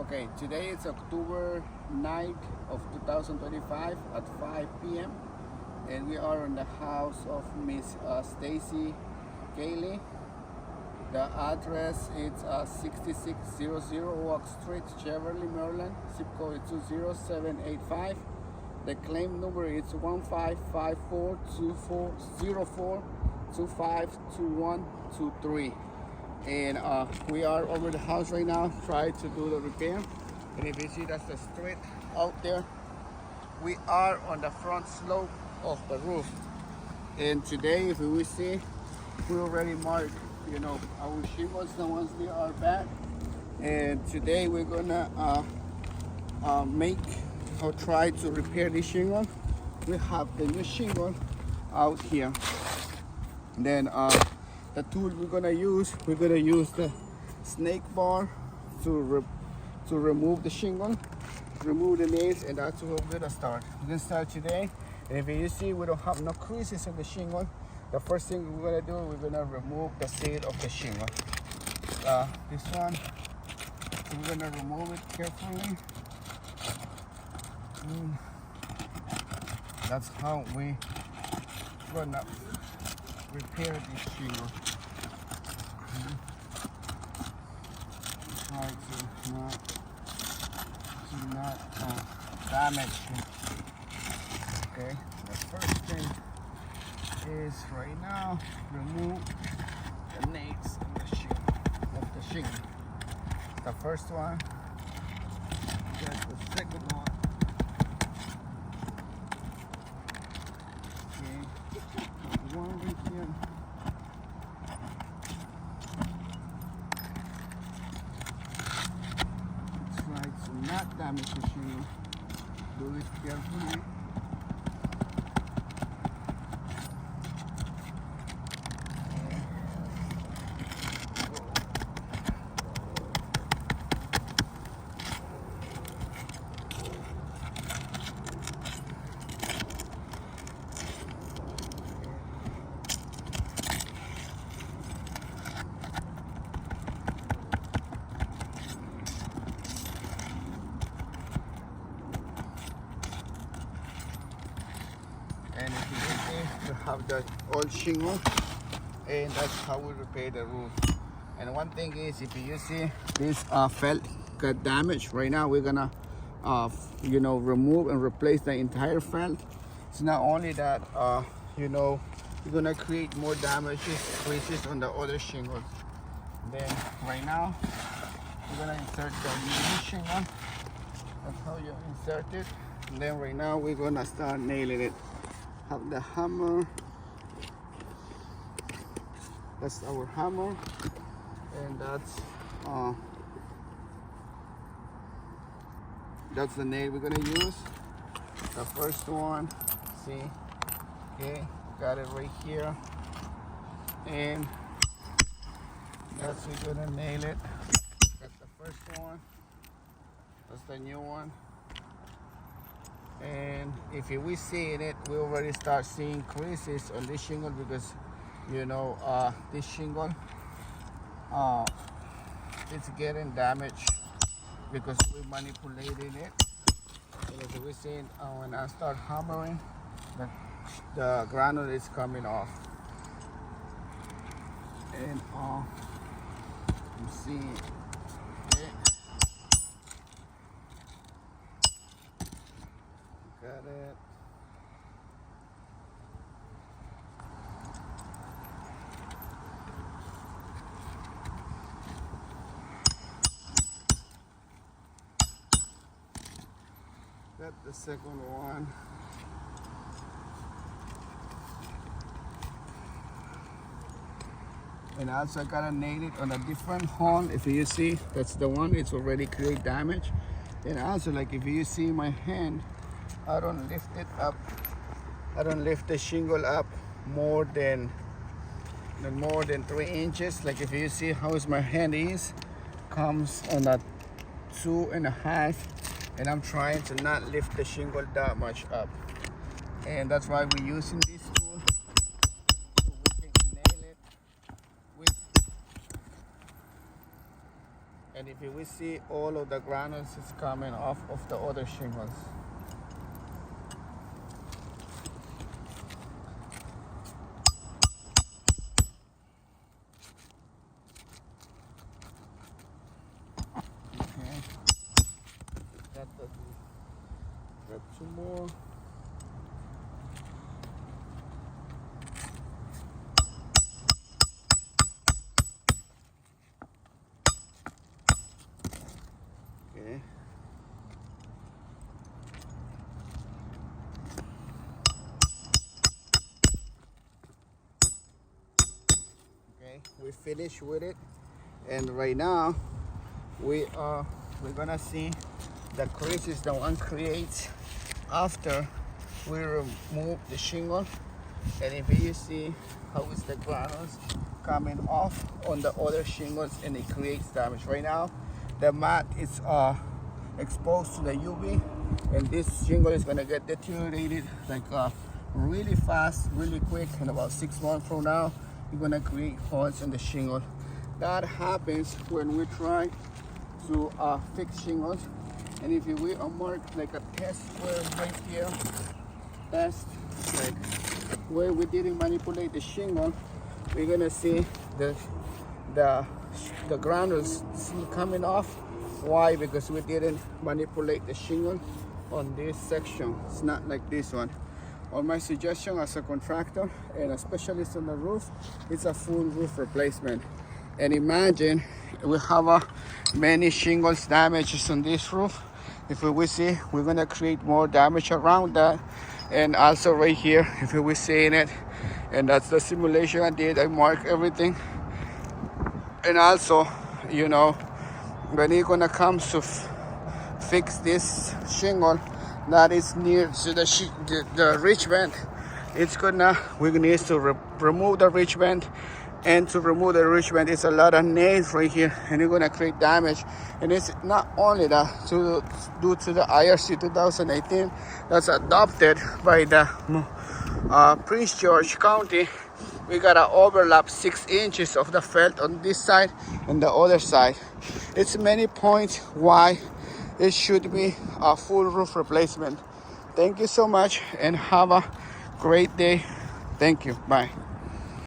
Okay, today is October 9th of 2025 at 5 p.m. and we are in the house of Miss Staycy Kaylee. The address is 6600 Oak Street, Cheverly, Maryland. Zip code is 20785. The claim number is 15542404252123. And we are over the house right now trying to do the repair. And if you see, that's the street out there. We are on the front slope of the roof, and today, if we see, we already marked, our shingles, the ones they are bad. And today we're gonna make or try to repair this shingle. We have the new shingle out here. Then the tool we're gonna use the snake bar to remove the shingle, remove the nails, and that's where we're gonna start. We're gonna start today. And if you see, we don't have no creases in the shingle. The first thing we're gonna do, we're gonna remove the seat of the shingle. This one, so we're gonna remove it carefully. That's how we gonna repair this shingle. Try to not damage it. Okay, the first thing is right now remove the nails of the shingle. The first one, that's the second one. Okay, one right here. Try to not damage the shingle. Do it carefully. And if you see, we have the old shingle, and that's how we repair the roof. And one thing is, if you see this felt got damaged, right now we're gonna remove and replace the entire felt. It's not only that you're gonna create more damages, creases on the other shingle. Then right now we're gonna insert the new shingle. That's how you insert it. And then right now we're gonna start nailing it. Have the hammer. That's our hammer, and that's the nail we're gonna use. The first one, see, okay, got it right here, and that's we're gonna nail it. That's the first one. That's the new one. And if we see in it, we already start seeing creases on this shingle because this shingle it's getting damaged because we manipulated it. And as we see, when I start hammering, the granule is coming off. And you see, okay. Got it. Got the second one. And also I gotta nail it on a different hole. If you see, that's the one, it's already create damage. And also, like, if you see my hand, I don't lift it up. I don't lift the shingle up more than 3 inches. Like, if you see how my hand is, comes on a 2.5, and I'm trying to not lift the shingle that much up. And that's why we're using this tool, so we can nail it with. And if if we see all of the granules is coming off of the other shingles. Okay, got two more. Okay. Okay, we finished with it, and right now we're gonna see the creases that one creates after we remove the shingle. And if you see how is the granules coming off on the other shingles, and it creates damage. Right now the mat is exposed to the UV, and this shingle is gonna get deteriorated like really fast, really quick. In about 6 months from now, you're gonna create holes in the shingle. That happens when we try to fix shingles. And if we mark like a test where right here, test like where we didn't manipulate the shingle, we're gonna see the granules coming off. Why? Because we didn't manipulate the shingle on this section. It's not like this one. On my suggestion as a contractor and a specialist on the roof, it's a full roof replacement. And imagine we have many shingles damages on this roof. If we see, we're gonna create more damage around that. And also right here, if we seeing it, and that's the simulation I did. I marked everything. And also, you know, when you're gonna come to fix this shingle that is near to the ridge band, we need to remove the ridge band. And to remove the ridge band, it's a lot of nails right here, and you're gonna create damage. And it's not only that, due to the IRC 2018 that's adopted by the Prince George County, we gotta overlap 6 inches of the felt on this side and the other side. It's many points why it should be a full roof replacement. Thank you so much, and have a great day. Thank you. Bye.